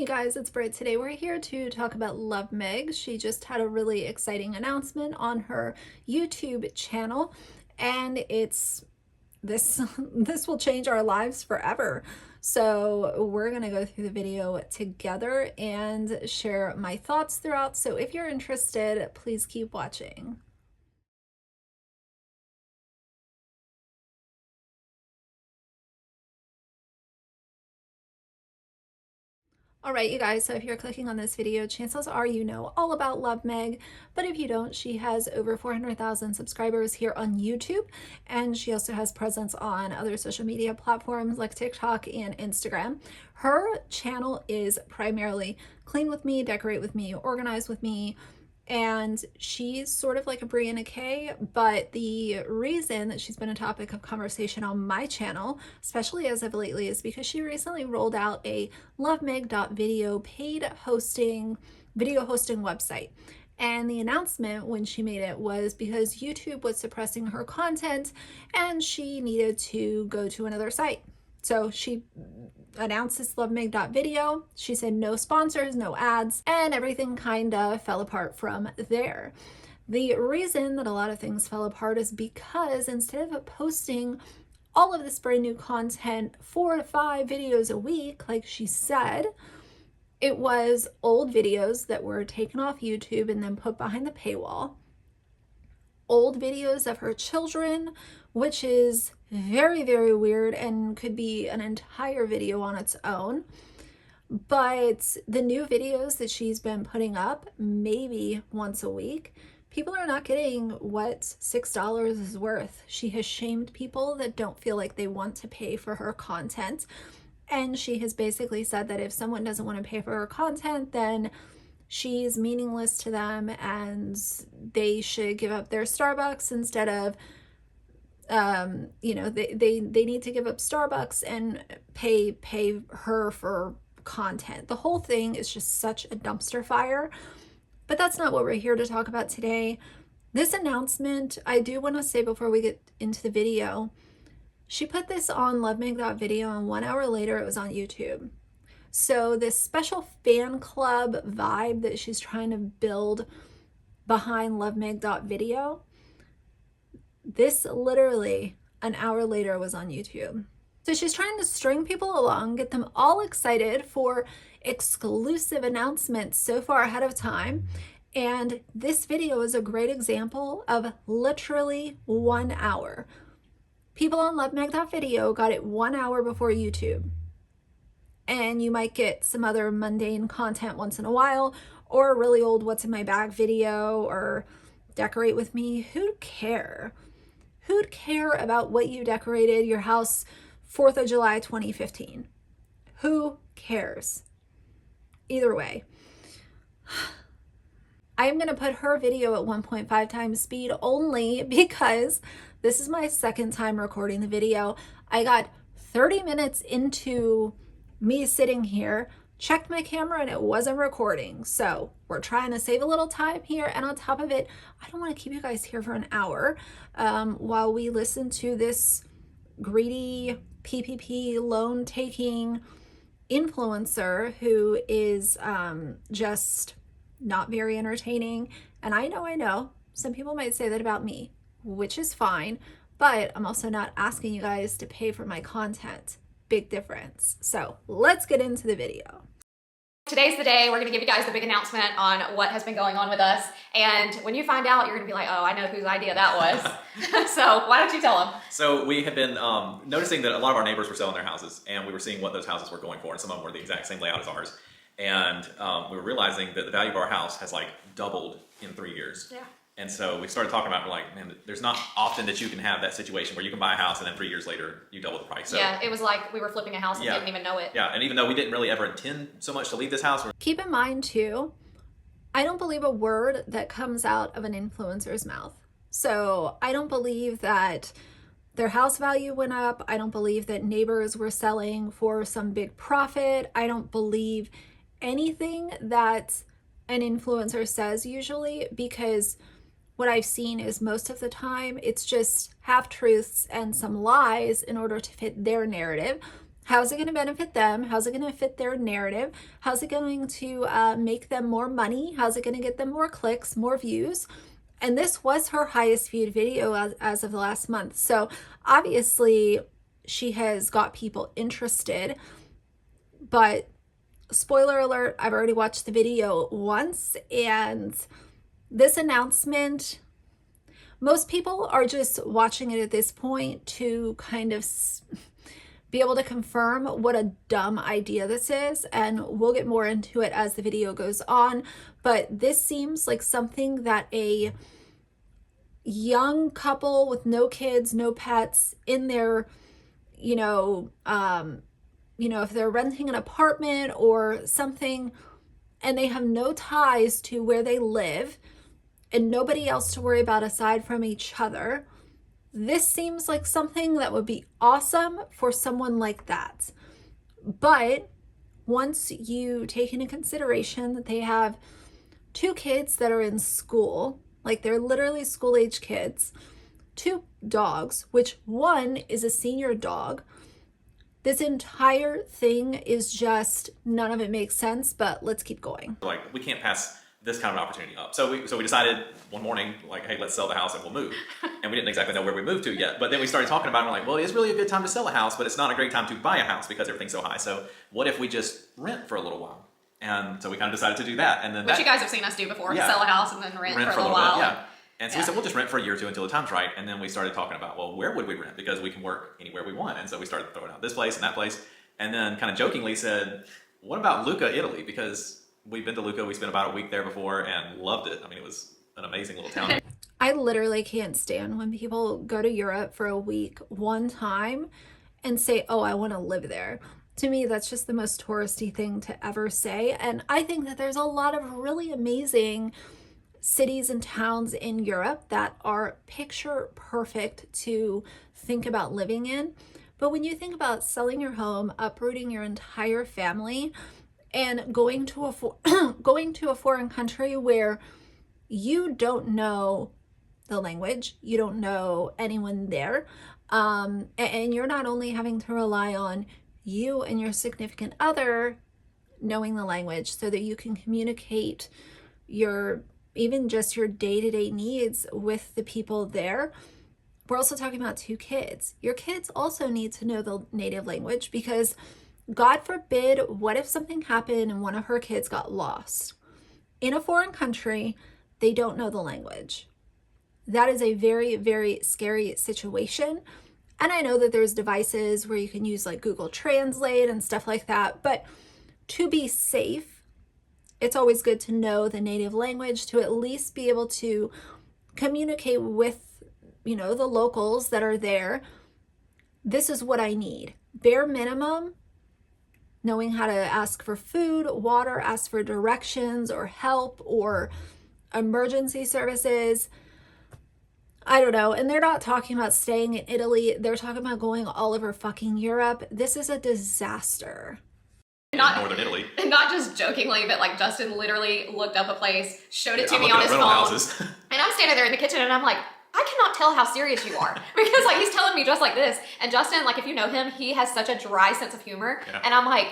you guys, it's Britt. Today we're here to talk about Love Meg. She just had a really exciting announcement on her YouTube channel, and it's this this will change our lives forever. So we're gonna go through the video together and share my thoughts throughout. So if you're interested, please keep watching. All right, you guys, so if you're clicking on this video, chances are you know all about Love Meg, but if you don't, she has over 400,000 subscribers here on YouTube, and she also has presence on other social media platforms like TikTok and Instagram. Her channel is primarily clean with me, decorate with me, organize with me, and she's sort of like a Brianna Kay, but the reason that she's been a topic of conversation on my channel, especially as of lately, is because she recently rolled out a lovemeg.video paid video hosting website. And the announcement when she made it was because YouTube was suppressing her content and she needed to go to another site. So she announced this lovemeg.video. She said no sponsors, no ads, and everything kind of fell apart from there. The reason that a lot of things fell apart is because instead of posting all of this brand new content, 4 to 5 videos a week, like she said, it was old videos that were taken off YouTube and then put behind the paywall. Old videos of her children, which is very, very weird and could be an entire video on its own. But the new videos that she's been putting up, maybe once a week, people are not getting what $6 is worth. She has shamed people that don't feel like they want to pay for her content. And she has basically said that if someone doesn't want to pay for her content, then she's meaningless to them and they should give up their Starbucks instead of, they need to give up Starbucks and pay her for content. The whole thing is just such a dumpster fire, but that's not what we're here to talk about today. This announcement, I do want to say before we get into the video, she put this on lovemeg.video and 1 hour later it was on YouTube. So this special fan club vibe that she's trying to build behind lovemeg.video, this literally an hour later was on YouTube. So she's trying to string people along, get them all excited for exclusive announcements so far ahead of time. And this video is a great example of literally 1 hour. People on lovemeg.video got it 1 hour before YouTube. And you might get some other mundane content once in a while, or a really old what's in my bag video, or decorate with me. Who'd care? Who'd care about what you decorated your house 4th of July 2015? Who cares? Either way, I'm going to put her video at 1.5 times speed only because this is my second time recording the video. I got 30 minutes into me sitting here, checked my camera and it wasn't recording. So we're trying to save a little time here. And on top of it, I don't want to keep you guys here for an hour while we listen to this greedy PPP loan taking influencer who is just not very entertaining. And I know some people might say that about me, which is fine, but I'm also not asking you guys to pay for my content. Big difference. So let's get into the video. Today's the day we're going to give you guys the big announcement on what has been going on with us. And when you find out, you're going to be like, oh, I know whose idea that was. So why don't you tell them? So we had been noticing that a lot of our neighbors were selling their houses, and we were seeing what those houses were going for, and some of them were the exact same layout as ours. And we were realizing that the value of our house has like doubled in 3 years. Yeah. And so we started talking about, we're like, man, there's not often that you can have that situation where you can buy a house and then 3 years later you double the price. So, yeah, it was like we were flipping a house and didn't even know it. Yeah, and even though we didn't really ever intend so much to leave this house. Keep in mind too, I don't believe a word that comes out of an influencer's mouth. So I don't believe that their house value went up. I don't believe that neighbors were selling for some big profit. I don't believe anything that an influencer says usually, because what I've seen is most of the time it's just half truths and some lies in order to fit their narrative. How's it going to benefit them? How's it going to fit their narrative? How's it going to make them more money? How's it going to get them more clicks, more views? And this was her highest viewed video as of the last month. So obviously she has got people interested, but spoiler alert, I've already watched the video once, and this announcement, most people are just watching it at this point to kind of be able to confirm what a dumb idea this is, and we'll get more into it as the video goes on. But this seems like something that a young couple with no kids, no pets in their, if they're renting an apartment or something and they have no ties to where they live and nobody else to worry about aside from each other, this seems like something that would be awesome for someone like that. But once you take into consideration that they have 2 kids that are in school, like they're literally school-age kids, 2 dogs, which one is a senior dog, this entire thing is just, none of it makes sense, but let's keep going. Like, we can't pass this kind of an opportunity up. So we decided one morning, like, hey, let's sell the house and we'll move. And we didn't exactly know where we moved to yet, but then we started talking about it and we're like, well, it's really a good time to sell a house, but it's not a great time to buy a house because everything's so high. So what if we just rent for a little while? And so we kind of decided to do that. And then Which you guys have seen us do before, Yeah. sell a house and then rent for a little bit, while. yeah. And so we said, we'll just rent for a year or two until the time's right. And then we started talking about, well, where would we rent? Because we can work anywhere we want. And so we started throwing out this place and that place. And then kind of jokingly said, what about Lucca, Italy? Because we've been to Lucca. We spent about a week there before and loved it. I mean, it was an amazing little town. I literally can't stand when people go to Europe for a week one time and say, oh, I want to live there. To me, that's just the most touristy thing to ever say. And I think that there's a lot of really amazing cities and towns in Europe that are picture perfect to think about living in. But when you think about selling your home, uprooting your entire family, and going to a foreign country where you don't know the language, you don't know anyone there, and you're not only having to rely on you and your significant other knowing the language so that you can communicate even just your day-to-day needs with the people there. We're also talking about 2 kids. Your kids also need to know the native language because God forbid, what if something happened and one of her kids got lost? In a foreign country, they don't know the language. That is a very, very scary situation. And I know that there's devices where you can use like Google Translate and stuff like that, but to be safe, it's always good to know the native language to at least be able to communicate with, the locals that are there. This is what I need. Bare minimum, knowing how to ask for food, water, ask for directions or help or emergency services. I don't know. And they're not talking about staying in Italy. They're talking about going all over fucking Europe. This is a disaster. Not Northern Italy. And not just jokingly, but like Justin literally looked up a place, showed it to I'm me looking on at his rental phone. houses. And I'm standing there in the kitchen and I'm like, I cannot tell how serious you are. Because like he's telling me just like this. And Justin, like if you know him, he has such a dry sense of humor. Yeah. And I'm like,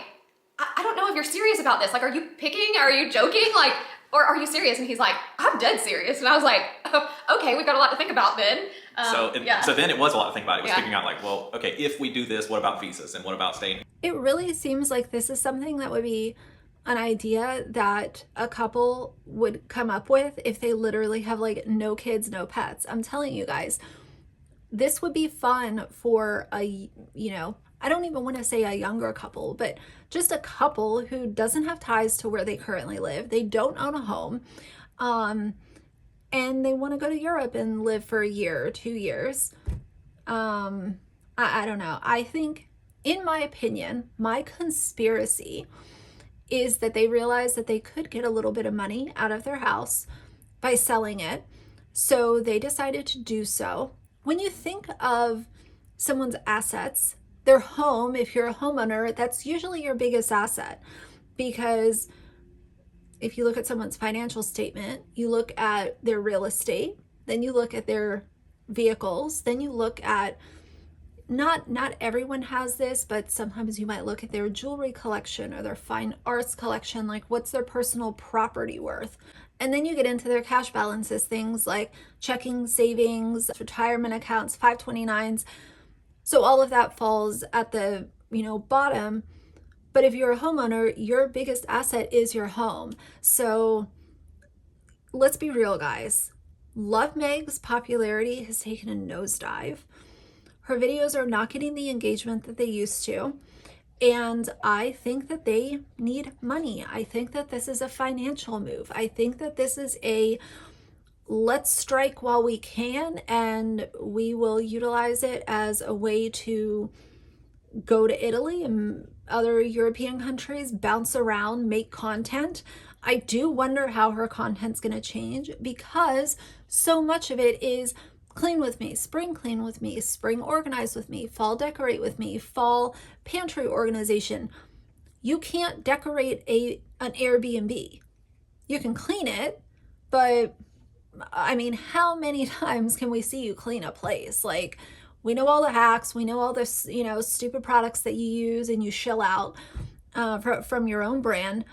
I don't know if you're serious about this. Like, are you picking? Are you joking? Like, or are you serious? And he's like, I'm dead serious. And I was like, oh, okay, we've got a lot to think about then. So then it was a lot to think about. It was Yeah. figuring out like, well, okay, if we do this, what about visas and what about staying? It really seems like this is something that would be an idea that a couple would come up with if they literally have like no kids, no pets. I'm telling you guys, this would be fun for I don't even want to say a younger couple, but just a couple who doesn't have ties to where they currently live. They don't own a home. And they want to go to Europe and live for a year or 2 years. I don't know. I think, in my opinion, my conspiracy is that they realized that they could get a little bit of money out of their house by selling it. So they decided to do so. When you think of someone's assets, their home, if you're a homeowner, that's usually your biggest asset, because if you look at someone's financial statement, you look at their real estate, then you look at their vehicles, then you look at not everyone has this, but sometimes you might look at their jewelry collection or their fine arts collection, like what's their personal property worth? And then you get into their cash balances, things like checking, savings, retirement accounts, 529s. So all of that falls at the, bottom. But if you're a homeowner, your biggest asset is your home. So let's be real, guys. Love Meg's popularity has taken a nosedive. Her videos are not getting the engagement that they used to. And I think that they need money. I think that this is a financial move. I think that this is a let's strike while we can, and we will utilize it as a way to go to Italy and other European countries, bounce around, make content. I do wonder how her content's going to change, because so much of it is clean with me, spring clean with me, spring organize with me, fall decorate with me, fall pantry organization. You can't decorate an Airbnb. You can clean it, but I mean, how many times can we see you clean a place? Like, we know all the hacks, we know all this, stupid products that you use and you shill out from your own brand.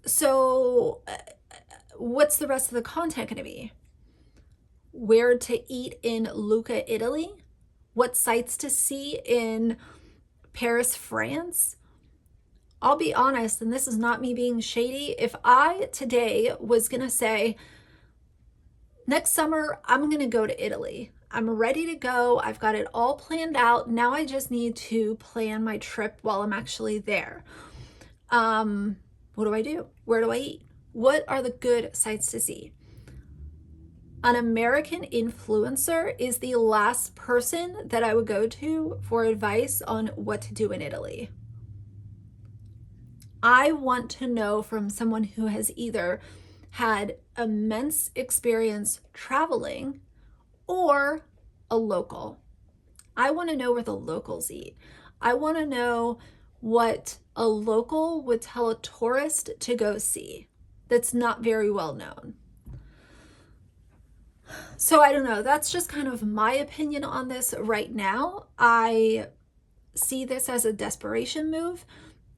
So what's the rest of the content going to be? Where to eat in Lucca, Italy? What sights to see in Paris, France? I'll be honest, and this is not me being shady, if I today was going to say, next summer, I'm going to go to Italy. I'm ready to go. I've got it all planned out. Now I just need to plan my trip while I'm actually there. What do I do? Where do I eat? What are the good sights to see? An American influencer is the last person that I would go to for advice on what to do in Italy. I want to know from someone who has either had immense experience traveling or a local. I want to know where the locals eat. I want to know what a local would tell a tourist to go see that's not very well known. So I don't know. That's just kind of my opinion on this right now. I see this as a desperation move,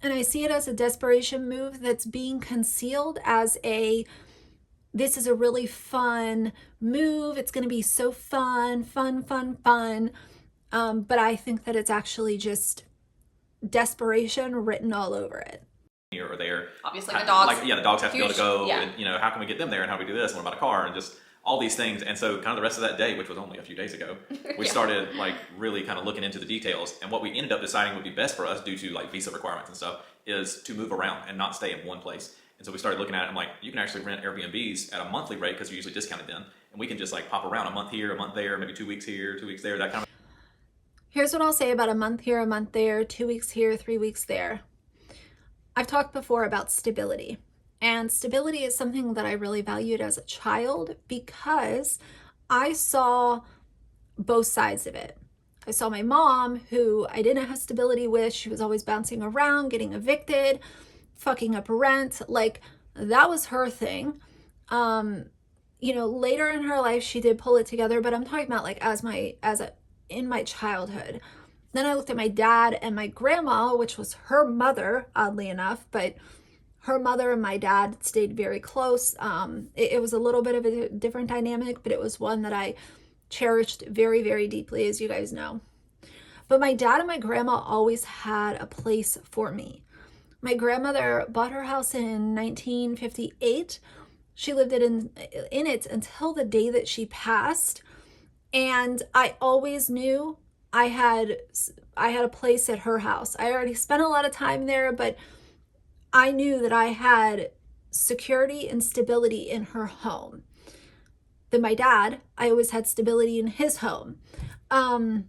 and I see it as a desperation move that's being concealed as this is a really fun move. It's going to be so fun. But I think that it's actually just desperation written all over it. Here or there. Obviously, the dogs. The dogs have to be able to go. Yeah. And, how can we get them there? And how do we do this? And what about a car? And just all these things. And so kind of the rest of that day, which was only a few days ago, we started really kind of looking into the details. And what we ended up deciding would be best for us due to visa requirements and stuff is to move around and not stay in one place. And so we started looking at it. I'm like, you can actually rent Airbnbs at a monthly rate because you're usually discounted then. And we can just pop around a month here, a month there, maybe 2 weeks here, 2 weeks there, that kind of. Here's what I'll say about a month here, a month there, 2 weeks here, 3 weeks there. I've talked before about stability. And stability is something that I really valued as a child because I saw both sides of it. I saw my mom, who I didn't have stability with. She was always bouncing around, getting evicted, fucking up rent. That was her thing. Later in her life, she did pull it together, but I'm talking about in my childhood. Then I looked at my dad and my grandma, which was her mother, oddly enough, but her mother and my dad stayed very close. It was a little bit of a different dynamic, but it was one that I cherished very, very deeply, as you guys know. But my dad and my grandma always had a place for me. My grandmother bought her house in 1958. She lived in it until the day that she passed. And I always knew I had a place at her house. I already spent a lot of time there, but I knew that I had security and stability in her home. Then my dad, I always had stability in his home. So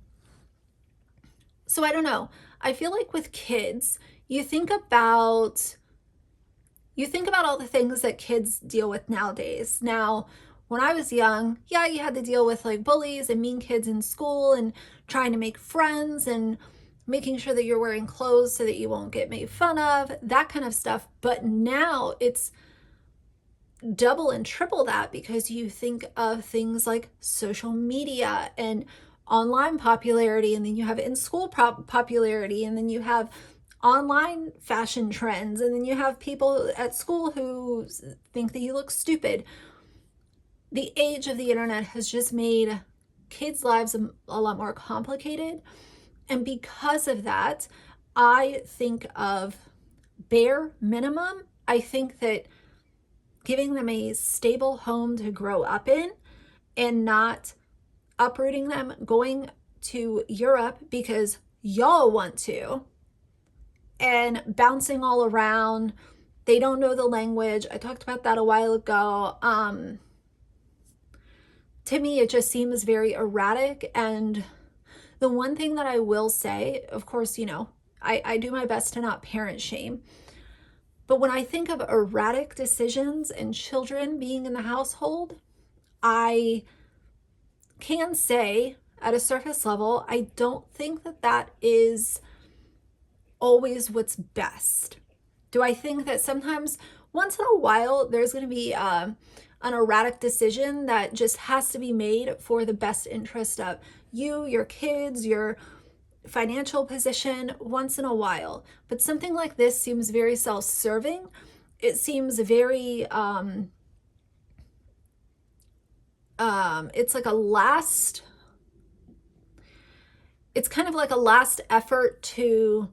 I don't know. I feel like with kids, you think about all the things that kids deal with nowadays. Now, when I was young, you had to deal with bullies and mean kids in school and trying to make friends and making sure that you're wearing clothes so that you won't get made fun of, that kind of stuff. But now it's double and triple that because you think of things like social media and online popularity, and then you have in-school popularity, and then you have online fashion trends, and then you have people at school who think that you look stupid. The age of the internet has just made kids' lives a lot more complicated. And because of that, I think of bare minimum. I think that giving them a stable home to grow up in and not uprooting them, going to Europe because y'all want to, and bouncing all around. They don't know the language. I talked about that a while ago. To me, it just seems very erratic. And the one thing that I will say, of course, you know, I do my best to not parent shame. But when I think of erratic decisions and children being in the household, I can say at a surface level, I don't think that that is always what's best. Do I think that sometimes, once in a while, there's going to be an erratic decision that just has to be made for the best interest of you, your kids, your financial position, once in a while. But something like this seems very self-serving. It seems very, it's like it's kind of like a last effort to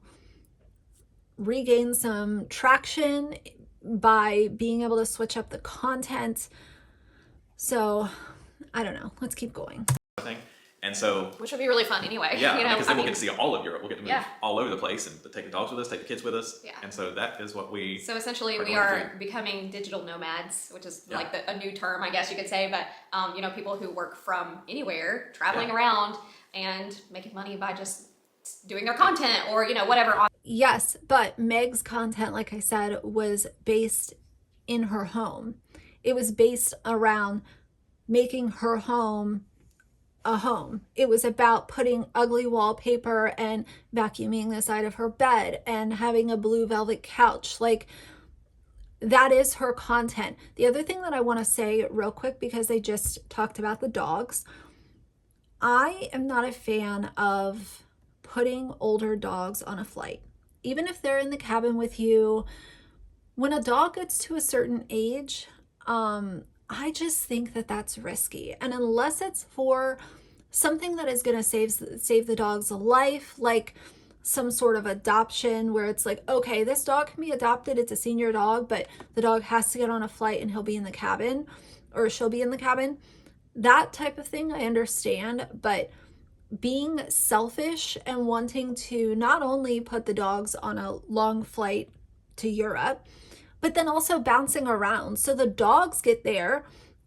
regain some traction by being able to switch up the content. So I don't know, let's keep going. And so, which would be really fun anyway. Yeah, you know, because then we'll get to see all of Europe. We'll get to move yeah. all over the place and take the dogs with us, take the kids with us. Yeah. And so that is what we. So essentially, we are becoming digital nomads, which is like a new term, I guess you could say. But you know, people who work from anywhere, traveling around and making money by just doing their content or you know whatever. Yes, but Meg's content, like I said, was based in her home. It was based around making her home a home. It was about putting ugly wallpaper and vacuuming the side of her bed and having a blue velvet couch. Like, that is her content. The other thing that I want to say real quick, because I just talked about the dogs, I am not a fan of putting older dogs on a flight. Even if they're in the cabin with you, when a dog gets to a certain age, I just think that that's risky. And unless it's for something that is going to save the dog's life, like some sort of adoption where it's like, okay, this dog can be adopted, it's a senior dog, but the dog has to get on a flight and he'll be in the cabin or she'll be in the cabin. That type of thing I understand, but being selfish and wanting to not only put the dogs on a long flight to Europe, but then also bouncing around. So the dogs get there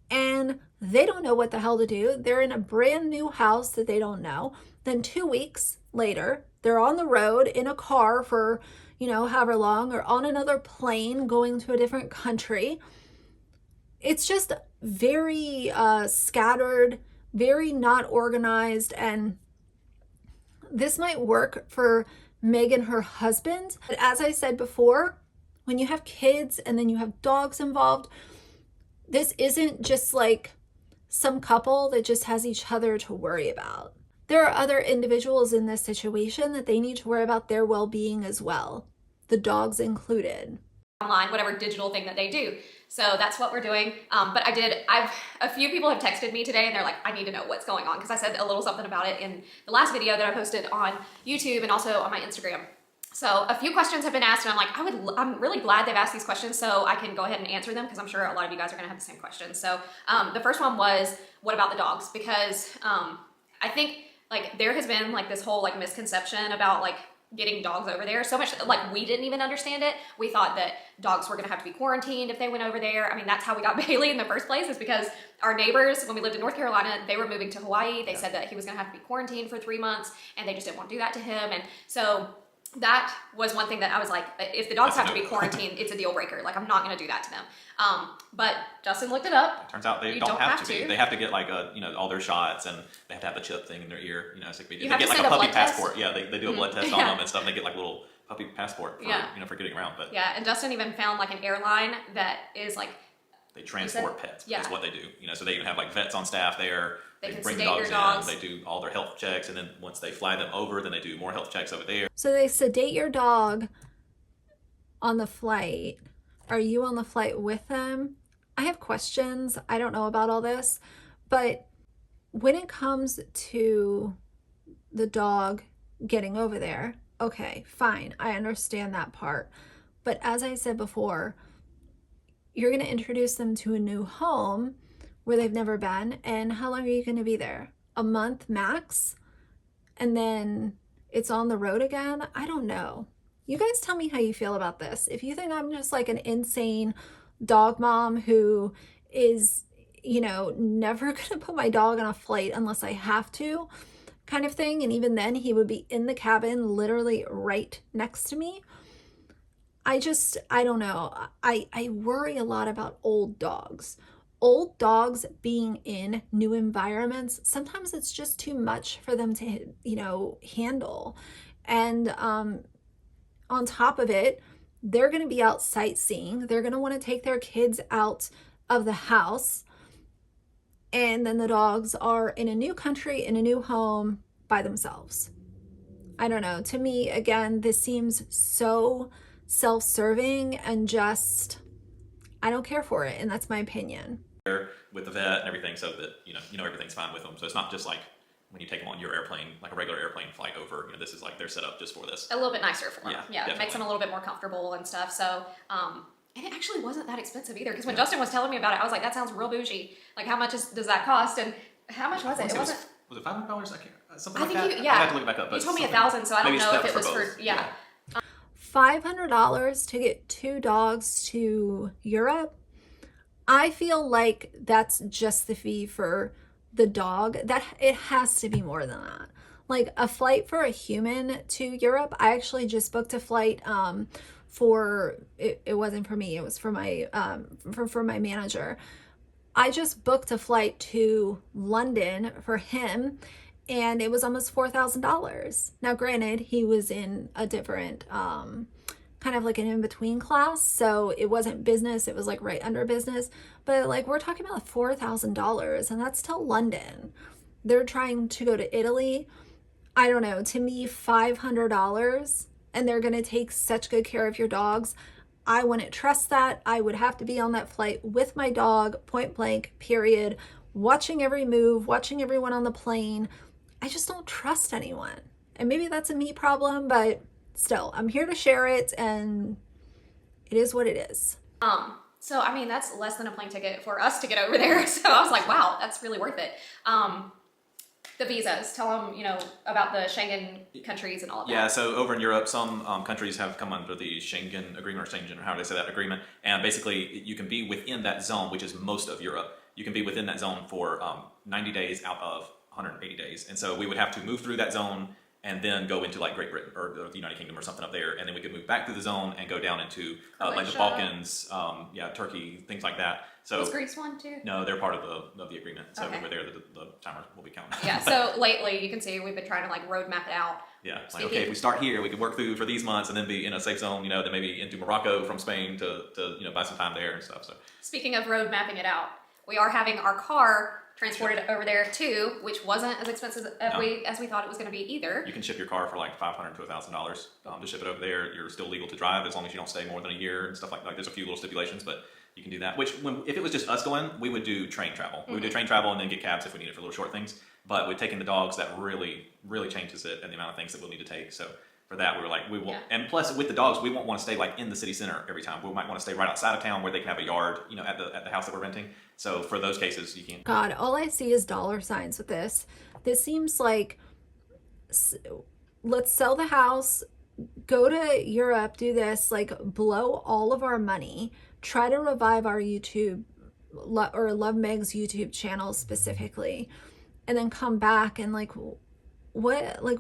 and they don't know what the hell to do. They're in a brand new house that they don't know. Then 2 weeks later, they're on the road in a car for, you know, however long, or on another plane going to a different country. It's just very scattered, very not organized. And this might work for Meg and her husband. But as I said before, when you have kids and then you have dogs involved, this isn't just like some couple that just has each other to worry about. There are other individuals in this situation that they need to worry about their well-being as well, the dogs included. Online, whatever digital thing that they do. So that's what we're doing. But a few people have texted me today and they're like, I need to know what's going on, because I said a little something about it in the last video that I posted on YouTube and also on my Instagram. So a few questions have been asked and I'm like, I'm really glad they've asked these questions so I can go ahead and answer them, because I'm sure a lot of you guys are gonna have the same questions. So the first one was, what about the dogs? Because I think like there has been like this whole like misconception about like getting dogs over there. So much like we didn't even understand it. We thought that dogs were gonna have to be quarantined if they went over there. I mean, that's how we got Bailey in the first place, is because our neighbors, when we lived in North Carolina, they were moving to Hawaii. They said that he was gonna have to be quarantined for 3 months and they just didn't want to do that to him. And so that was one thing that I was like, if the dogs have to be quarantined, it's a deal breaker. Like, I'm not going to do that to them. But Justin looked it up. It turns out they don't have to be. They have to get like all their shots, and they have to have the chip thing in their ear. You know, so they get like a puppy passport. Yeah, they do a blood test on them and stuff. And they get like a little puppy passport for, for getting around. But yeah, and Justin even found like an airline that is like They transport pets. Yeah. Is what they do. You know, so they even have like vets on staff there. They can bring the sedate dogs your dogs. in. They do all their health checks, and then once they fly them over, then they do more health checks over there. So they sedate your dog on the flight. Are you on the flight with them? I have questions. I don't know about all this, but when it comes to the dog getting over there, okay, fine. I understand that part. But as I said before, you're going to introduce them to a new home where they've never been. And how long are you going to be there? A month max? And then it's on the road again? I don't know. You guys tell me how you feel about this. If you think I'm just like an insane dog mom who is, you know, never going to put my dog on a flight unless I have to kind of thing, and even then he would be in the cabin literally right next to me. I don't know. I worry a lot about old dogs. Old dogs being in new environments, sometimes it's just too much for them to, you know, handle. And on top of it, they're going to be out sightseeing. They're going to want to take their kids out of the house. And then the dogs are in a new country, in a new home by themselves. I don't know. To me, again, this seems so self-serving and just, I don't care for it. And that's my opinion. With the vet and everything, so that you know everything's fine with them. So it's not just like when you take them on your airplane, like a regular airplane flight over. You know, this is like they're set up just for this. A little bit nicer for them. Yeah, It makes them a little bit more comfortable and stuff. So, and it actually wasn't that expensive either. Because when Justin was telling me about it, I was like, that sounds real bougie. Like, how much does that cost? And how much was it? It wasn't. Was it $500? I can't. Something I like think that. you, yeah. I have to look it back up. You But told me something- 1,000, so I don't maybe know if that it was both. for yeah. $500 to get 2 dogs to Europe. I feel like that's just the fee for the dog. That it has to be more than that. Like a flight for a human to Europe. I actually just booked a flight for it wasn't for me. It was for my for my manager. I just booked a flight to London for him, and it was almost $4,000. Now, granted, he was in a different kind of like an in-between class, so it wasn't business, it was like right under business, but like we're talking about $4,000, and that's to London. They're trying to go to Italy. I don't know, to me, $500, and they're going to take such good care of your dogs. I wouldn't trust that. I would have to be on that flight with my dog, point blank, period, watching every move, watching everyone on the plane. I just don't trust anyone. And maybe that's a me problem, but still, I'm here to share it, and it is what it is. So I mean, that's less than a plane ticket for us to get over there. So I was like, wow, that's really worth it. The visas, tell them, you know, about the Schengen countries and all of that. Yeah, so over in Europe, some countries have come under the Schengen agreement, or Schengen, or how do they say that agreement, and basically you can be within that zone, which is most of Europe. You can be within that zone for 90 days out of 180 days, and so we would have to move through that zone and then go into like Great Britain or the United Kingdom or something up there, and then we could move back through the zone and go down into like the Balkans, Turkey, things like that. So was Greece one too? No, they're part of the agreement. So Okay. over there, the timer will be counting. Yeah. So lately, you can see we've been trying to like road map it out. Yeah, it's like, okay, if we start here, we can work through for these months and then be in a safe zone, you know, then maybe into Morocco from Spain to you know, buy some time there and stuff. So Speaking of road mapping it out, we are having our car transported over there too, which wasn't as expensive as we thought it was going to be either. you can ship your car for like $500 to $1,000 to ship it over there. You're still legal to drive as long as you don't stay more than a year and stuff like that. There's a few little stipulations, but you can do that. Which, if it was just us going, we would do train travel. We would do train travel and then get cabs if we need it for little short things. But with taking the dogs, that really, really changes it and the amount of things that we'll need to take. So for that, we were like, we will, and plus with the dogs, we won't want to stay like in the city center every time. We might want to stay right outside of town where they can have a yard, you know, at the house that we're renting. So for those cases, you can. God, all I see is dollar signs with this. This seems like, let's sell the house, go to Europe, do this, like blow all of our money, try to revive our YouTube or Love Meg's YouTube channel specifically, and then come back and like, what, like,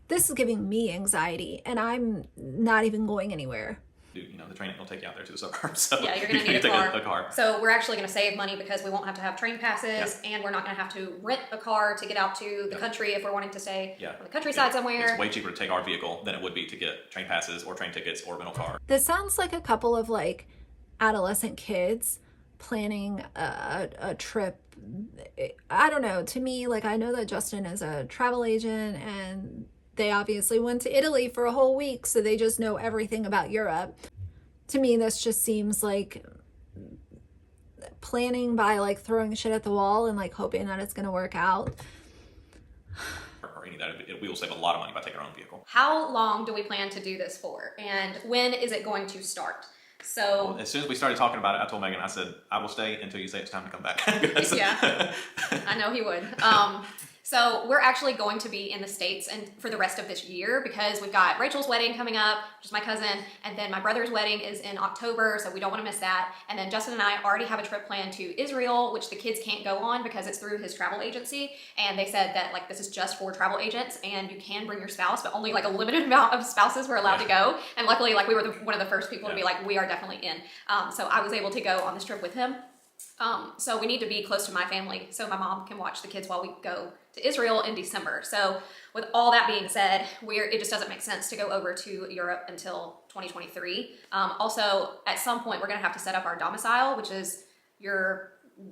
this is giving me anxiety, and I'm not even going anywhere. You know, the train will take you out there to the suburbs. So Yeah, you're going to need a car. So we're actually going to save money because we won't have to have train passes, and we're not going to have to rent a car to get out to the country if we're wanting to stay on the countryside somewhere. It's way cheaper to take our vehicle than it would be to get train passes or train tickets or rental car. This sounds like a couple of like adolescent kids planning a trip. I don't know. To me, like, I know that Justin is a travel agent and they obviously went to Italy for a whole week, so they just know everything about Europe. To me, this just seems like planning by like throwing shit at the wall and like hoping that it's going to work out. Or any of that. We will save a lot of money by taking our own vehicle. How long do we plan to do this for? And when is it going to start? So well, as soon as we started talking about it, I told Megan, I said, I will stay until you say it's time to come back. Yeah, I know he would. So we're actually going to be in the States and for the rest of this year because we've got Rachel's wedding coming up, which is my cousin, and then my brother's wedding is in October, so we don't want to miss that. And then Justin and I already have a trip planned to Israel, which the kids can't go on because it's through his travel agency. And they said that like this is just for travel agents and you can bring your spouse, but only like a limited amount of spouses were allowed to go. And luckily, like we were one of the first people to be like, we are definitely in. So I was able to go on this trip with him. So we need to be close to my family so my mom can watch the kids while we go to Israel in December. So with all that being said, it just doesn't make sense to go over to Europe until 2023. Also, at some point, we're going to have to set up our domicile, which is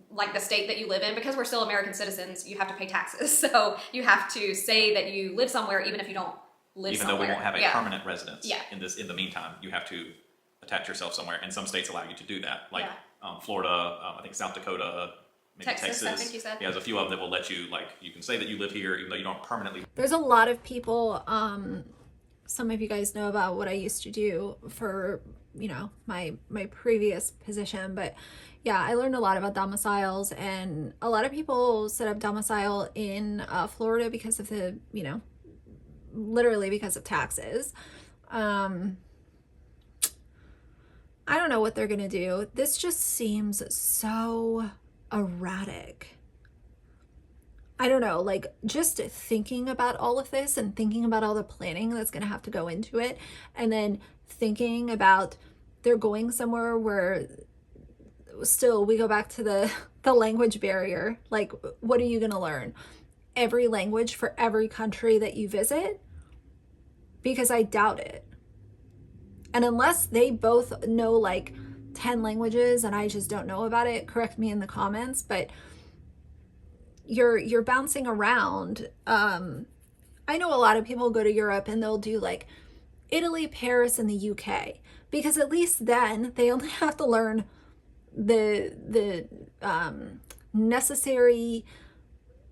like the state that you live in. Because we're still American citizens, you have to pay taxes. So you have to say that you live somewhere even if you don't live somewhere. Even though we won't have a permanent residence Yeah. in the meantime, you have to attach yourself somewhere. And some states allow you to do that. Like Florida, I think South Dakota, maybe Texas. I think you said. Yeah, there's a few of them that will let you, like, you can say that you live here even though you don't permanently. There's a lot of people, some of you guys know about what I used to do for, you know, my previous position, but yeah, I learned a lot about domiciles, and a lot of people set up domicile in Florida because of the, you know, literally because of taxes. I don't know what they're gonna do. This just seems so erratic. I don't know, like just thinking about all of this and thinking about all the planning that's gonna have to go into it, and then thinking about they're going somewhere where still we go back to the language barrier. Like, what are you gonna learn? Every language for every country that you visit? Because I doubt it. And unless they both know like 10 languages and I just don't know about it, correct me in the comments, but you're bouncing around. I know a lot of people go to Europe and they'll do like Italy, Paris, and the UK, because at least then they only have to learn the necessary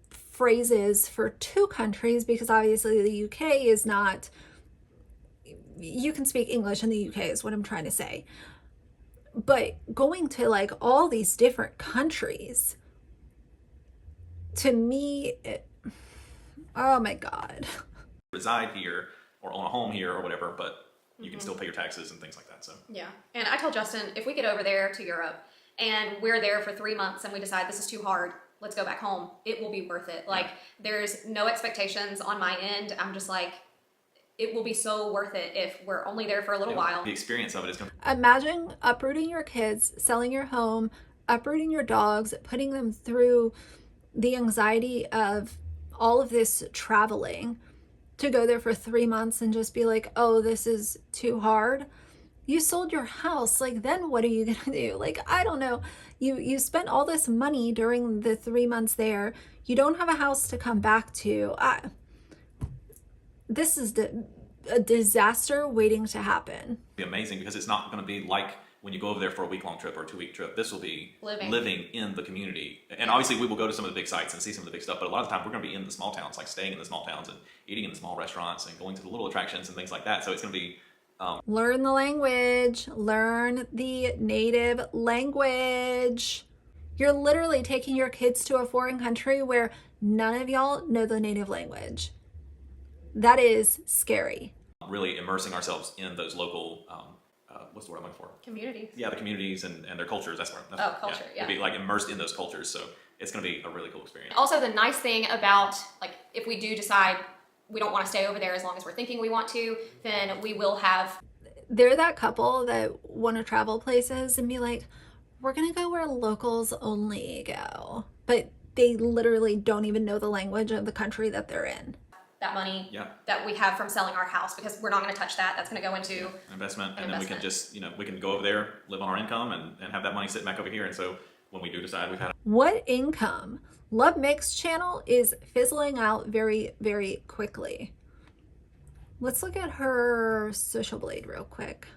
phrases for two countries, because obviously the UK is not, you can speak English in the UK is what I'm trying to say. But going to like all these different countries, to me, oh my God. Reside here or own a home here or whatever, but you can still pay your taxes and things like that. So yeah. And I told Justin, if we get over there to Europe and we're there for 3 months and we decide this is too hard, let's go back home, it will be worth it. Like, there's no expectations on my end. I'm just like, it will be so worth it if we're only there for a little while. The experience of it is going to... Imagine uprooting your kids, selling your home, uprooting your dogs, putting them through the anxiety of all of this traveling to go there for 3 months and just be like, oh, this is too hard. You sold your house. Like, then what are you gonna do? Like, I don't know. You spent all this money during the 3 months there. You don't have a house to come back to. This is a disaster waiting to happen. It'll be amazing, because it's not going to be like when you go over there for a week-long trip or a 2-week trip. This will be living in the community. And obviously we will go to some of the big sites and see some of the big stuff, but a lot of the time we're going to be in the small towns, like staying in the small towns and eating in the small restaurants and going to the little attractions and things like that. So it's going to be... learn the language. Learn the native language. You're literally taking your kids to a foreign country where none of y'all know the native language. That is scary. Really immersing ourselves in those local, what's the word I'm looking for? Communities. Yeah, the communities and their cultures. That's where. Culture, yeah. To be like immersed in those cultures. So it's going to be a really cool experience. Also, the nice thing about, like, if we do decide we don't want to stay over there as long as we're thinking we want to, then we will have... They're that couple that want to travel places and be like, we're going to go where locals only go. But they literally don't even know the language of the country that they're in. that money Yeah. that we have from selling our house, because we're not going to touch that. That's going to go into investment, an and then we can just, we can go over there, live on our income, and have that money sitting back over here. And so when we do decide we've had What income? Love Meg's channel is fizzling out very, very quickly. Let's look at her Social Blade real quick.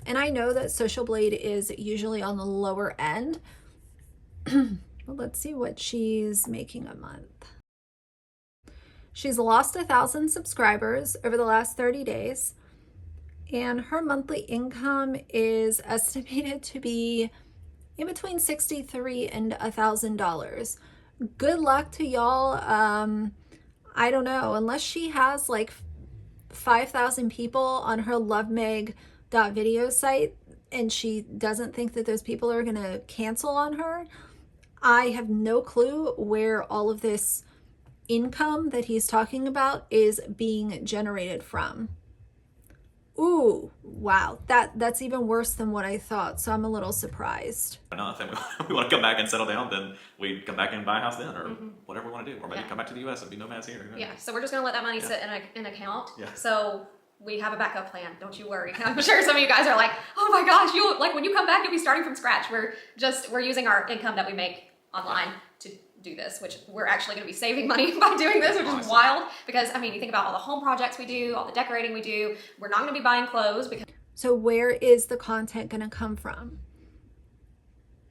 And I know that Social Blade is usually on the lower end. But let's see what she's making a month. She's lost 1,000 subscribers over the last 30 days. And her monthly income is estimated to be in between $63 and $1,000. Good luck to y'all. I don't know, unless she has like 5,000 people on her lovemeg.video site and she doesn't think that those people are going to cancel on her. I have no clue where all of this income that he's talking about is being generated from. Ooh, wow, that's even worse than what I thought, so I'm a little surprised. enough and we want to come back and settle down, then we come back and buy a house then, or whatever we want to do, or maybe come back to the U.S. and be nomads here. Yeah, so we're just going to let that money sit in an account. Yeah. So we have a backup plan. Don't you worry. I'm sure some of you guys are like, oh my gosh, you like when you come back, you'll be starting from scratch. We're using our income that we make online to do this, which we're actually going to be saving money by doing this, which is wild, because I mean, you think about all the home projects we do, all the decorating we do. We're not going to be buying clothes because. So where is the content going to come from?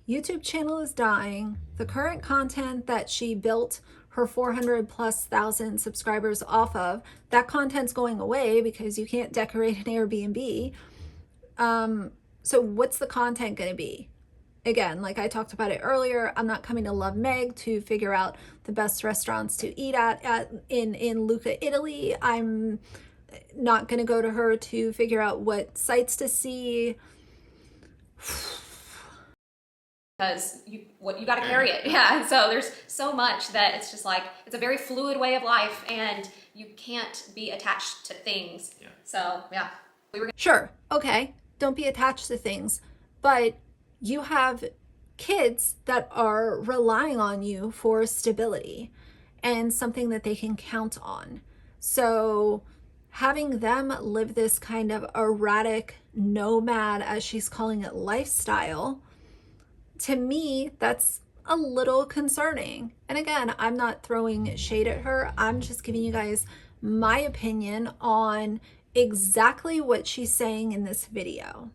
YouTube channel is dying. The current content that she built her 400,000+ subscribers off of, that content's going away because you can't decorate an Airbnb. So what's the content going to be? Again, like I talked about it earlier, I'm not coming to Love Meg to figure out the best restaurants to eat at in Lucca, Italy. I'm not going to go to her to figure out what sites to see. Because you got to carry it. Yeah. And so there's so much that it's just like, it's a very fluid way of life and you can't be attached to things. Yeah. So yeah. Sure. Okay. Don't be attached to things, but you have kids that are relying on you for stability and something that they can count on. So having them live this kind of erratic nomad, as she's calling it, lifestyle, to me, that's a little concerning. And again, I'm not throwing shade at her. I'm just giving you guys my opinion on exactly what she's saying in this video.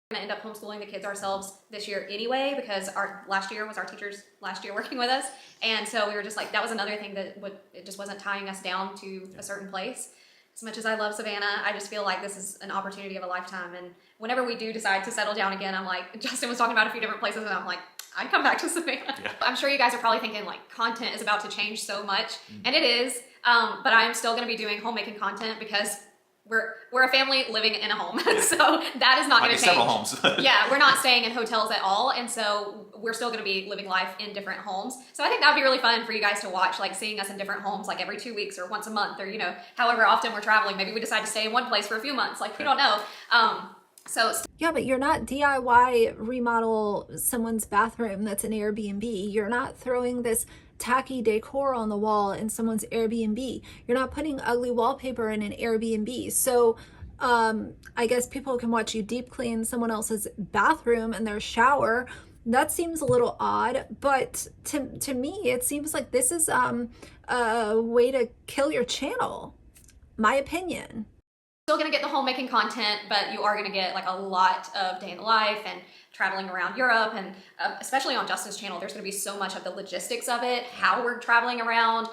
We're gonna end up homeschooling the kids ourselves this year anyway, because our last year was our teacher's last year working with us. And so we were just like, that was another thing that it just wasn't tying us down to a certain place. As much as I love Savannah, I just feel like this is an opportunity of a lifetime. And whenever we do decide to settle down again, I'm like, Justin was talking about a few different places and I'm like, I'd come back to Savannah. Yeah. I'm sure you guys are probably thinking like content is about to change so much, and it is, but I am still gonna be doing homemaking content because we're a family living in a home. So that is not going to change. Several homes. Yeah, we're not staying in hotels at all, and so we're still going to be living life in different homes. So I think that would be really fun for you guys to watch, like seeing us in different homes, like every 2 weeks or once a month, or however often we're traveling. Maybe we decide to stay in one place for a few months. Like we don't know. Yeah, but you're not DIY remodel someone's bathroom that's an Airbnb. You're not throwing this tacky decor on the wall in someone's Airbnb. You're not putting ugly wallpaper in an Airbnb. So I guess people can watch you deep clean someone else's bathroom and their shower. That seems a little odd, but to me, it seems like this is a way to kill your channel. My opinion. Still gonna get the homemaking content, but you are gonna get like a lot of day in the life and traveling around Europe, and especially on Justin's channel, there's gonna be so much of the logistics of it, how we're traveling around,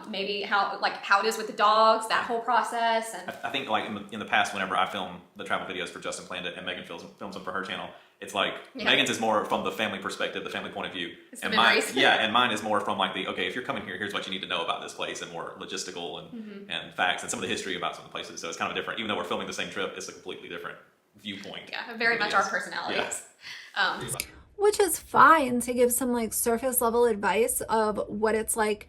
maybe how it is with the dogs, that whole process. And I think like in the past, whenever I film the travel videos for Justin Planned It and Megan films them for her channel, it's like Megan's is more from the family perspective, the family point of view, and mine is more from like okay, if you're coming here, here's what you need to know about this place, and more logistical and facts and some of the history about some of the places. So it's kind of different, even though we're filming the same trip, it's a completely different viewpoint. Yeah, very much our personalities. Yeah. Which is fine to give some like surface level advice of what it's like,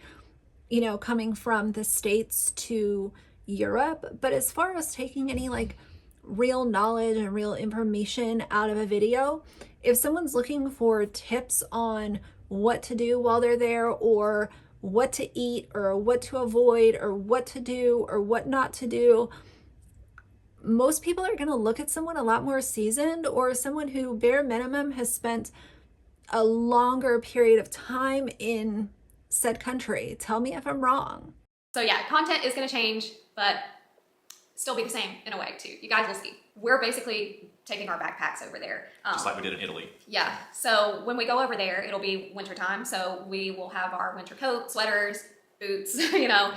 coming from the States to Europe. But as far as taking any like real knowledge and real information out of a video, if someone's looking for tips on what to do while they're there or what to eat or what to avoid or what to do or what not to do, most people are going to look at someone a lot more seasoned, or someone who bare minimum has spent a longer period of time in said country. Tell me if I'm wrong. So yeah, content is going to change, but still be the same in a way too. You guys will see. We're basically taking our backpacks over there. Just like we did in Italy. Yeah, so when we go over there, it'll be winter time, so we will have our winter coat, sweaters, boots, you know.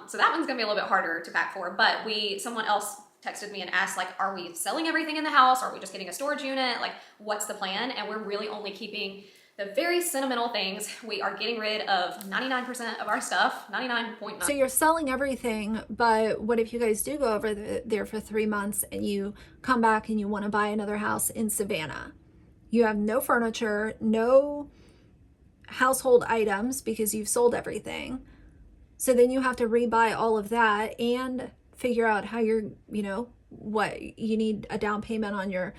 So that one's gonna be a little bit harder to pack for, but someone else texted me and asked, like, are we selling everything in the house? Are we just getting a storage unit? Like, what's the plan? And we're really only keeping the very sentimental things. We are getting rid of 99% of our stuff, 99.9. So you're selling everything, but what if you guys do go over there for 3 months and you come back and you want to buy another house in Savannah? You have no furniture, no household items because you've sold everything. So then you have to rebuy all of that and figure out how you're, what you need a down payment on your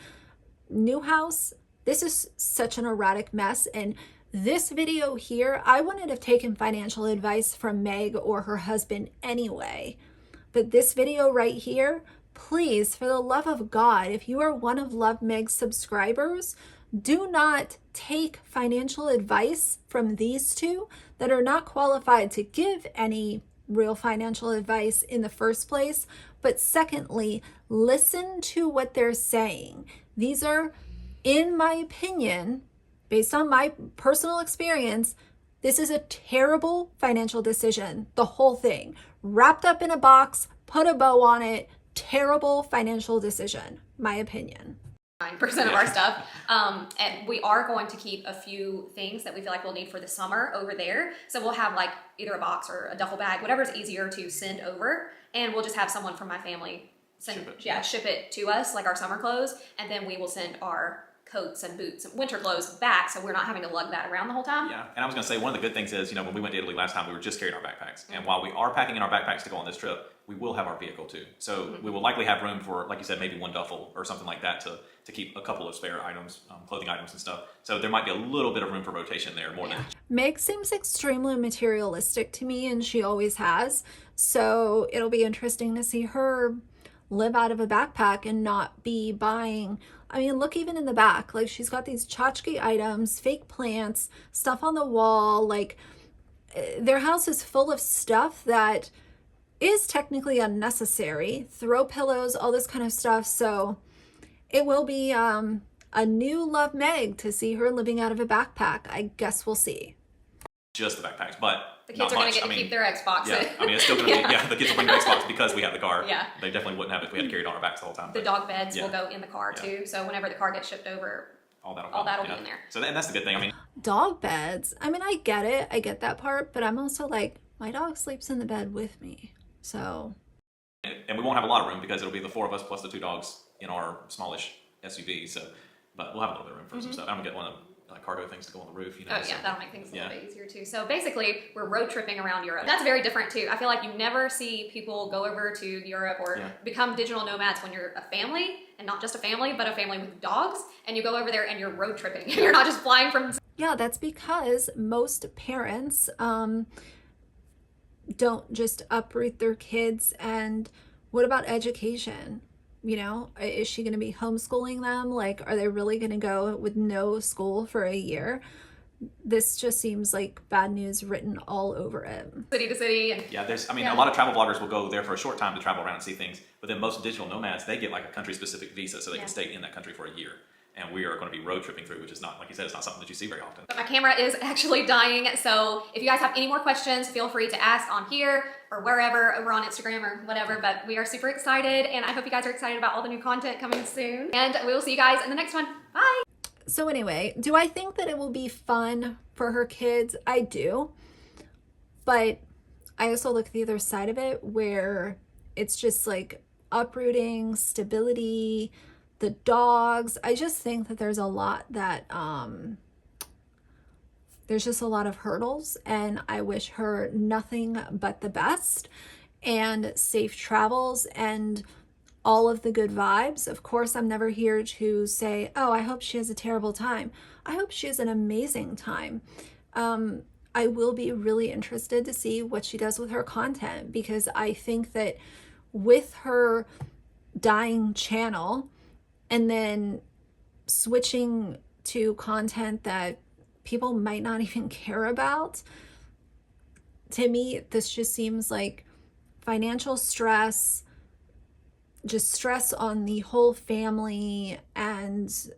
new house. This is such an erratic mess. And this video here, I wouldn't have taken financial advice from Meg or her husband anyway. But this video right here, please, for the love of God, if you are one of Love Meg's subscribers, do not take financial advice from these two that are not qualified to give any real financial advice in the first place. But secondly, listen to what they're saying. These are, in my opinion, based on my personal experience, this is a terrible financial decision. The whole thing, wrapped up in a box, put a bow on it, terrible financial decision, my opinion. 9% of our stuff. And we are going to keep a few things that we feel like we'll need for the summer over there. So we'll have like either a box or a duffel bag, whatever's easier to send over. And we'll just have someone from my family ship it to us, like our summer clothes. And then we will send our coats and boots and winter clothes back, so we're not having to lug that around the whole time. Yeah, and I was going to say, one of the good things is, when we went to Italy last time, we were just carrying our backpacks. And while we are packing in our backpacks to go on this trip, we will have our vehicle too. So we will likely have room for, like you said, maybe one duffel or something like that to keep a couple of spare items, clothing items and stuff. So there might be a little bit of room for rotation there, more than. Meg seems extremely materialistic to me, and she always has. So it'll be interesting to see her live out of a backpack and not be buying. I mean, look, even in the back, like she's got these tchotchke items, fake plants, stuff on the wall. Like their house is full of stuff that is technically unnecessary. Throw pillows, all this kind of stuff. So it will be a new Love Meg to see her living out of a backpack. I guess we'll see. Just the backpacks, but the kids are going to get to keep their Xbox. Yeah, I mean, it's still going to be, the kids will bring their Xbox because we have the car. Yeah. They definitely wouldn't have it if we had to carry it on our backs the whole time. The dog beds will go in the car too. So whenever the car gets shipped over, all that'll be in there. So that's the good thing. I mean, dog beds. I mean, I get it. I get that part, but I'm also like, my dog sleeps in the bed with me. So. And we won't have a lot of room because it'll be the 4 of us plus the 2 dogs in our smallish SUV. So, but we'll have a little bit of room for some stuff. I'm gonna get one of the cargo things to go on the roof. Oh yeah, that'll make things a little bit easier too. So basically, we're road tripping around Europe. That's very different too. I feel like you never see people go over to Europe or become digital nomads when you're a family, and not just a family, but a family with dogs, and you go over there and you're road tripping. You're not just flying from. Yeah, that's because most parents don't just uproot their kids. And what about education? Is she going to be homeschooling them? Like, are they really going to go with no school for a year? This just seems like bad news written all over it. City to city. And a lot of travel bloggers will go there for a short time to travel around and see things. But then most digital nomads, they get like a country-specific visa so they can stay in that country for a year. And we are going to be road tripping through, which is not, like you said, it's not something that you see very often. But my camera is actually dying, so if you guys have any more questions, feel free to ask on here or wherever, over on Instagram or whatever. But we are super excited, and I hope you guys are excited about all the new content coming soon. And we will see you guys in the next one. Bye! So anyway, do I think that it will be fun for her kids? I do. But I also look at the other side of it, where it's just like uprooting, stability, the dogs. I just think that there's a lot that there's just a lot of hurdles, and I wish her nothing but the best and safe travels and all of the good vibes. Of course, I'm never here to say, oh, I hope she has a terrible time. I hope she has an amazing time. I will be really interested to see what she does with her content, because I think that with her dying channel and then switching to content that people might not even care about, to me, this just seems like financial stress, just stress on the whole family, and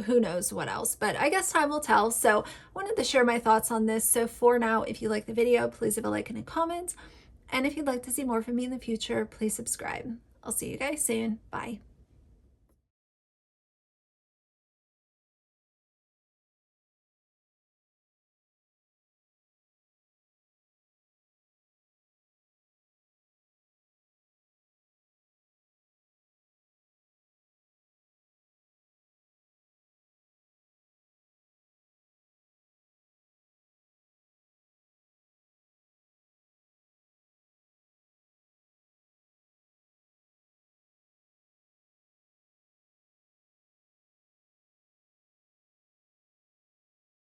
who knows what else, but I guess time will tell. So I wanted to share my thoughts on this. So for now, if you like the video, please leave a like and a comment. And if you'd like to see more from me in the future, please subscribe. I'll see you guys soon. Bye.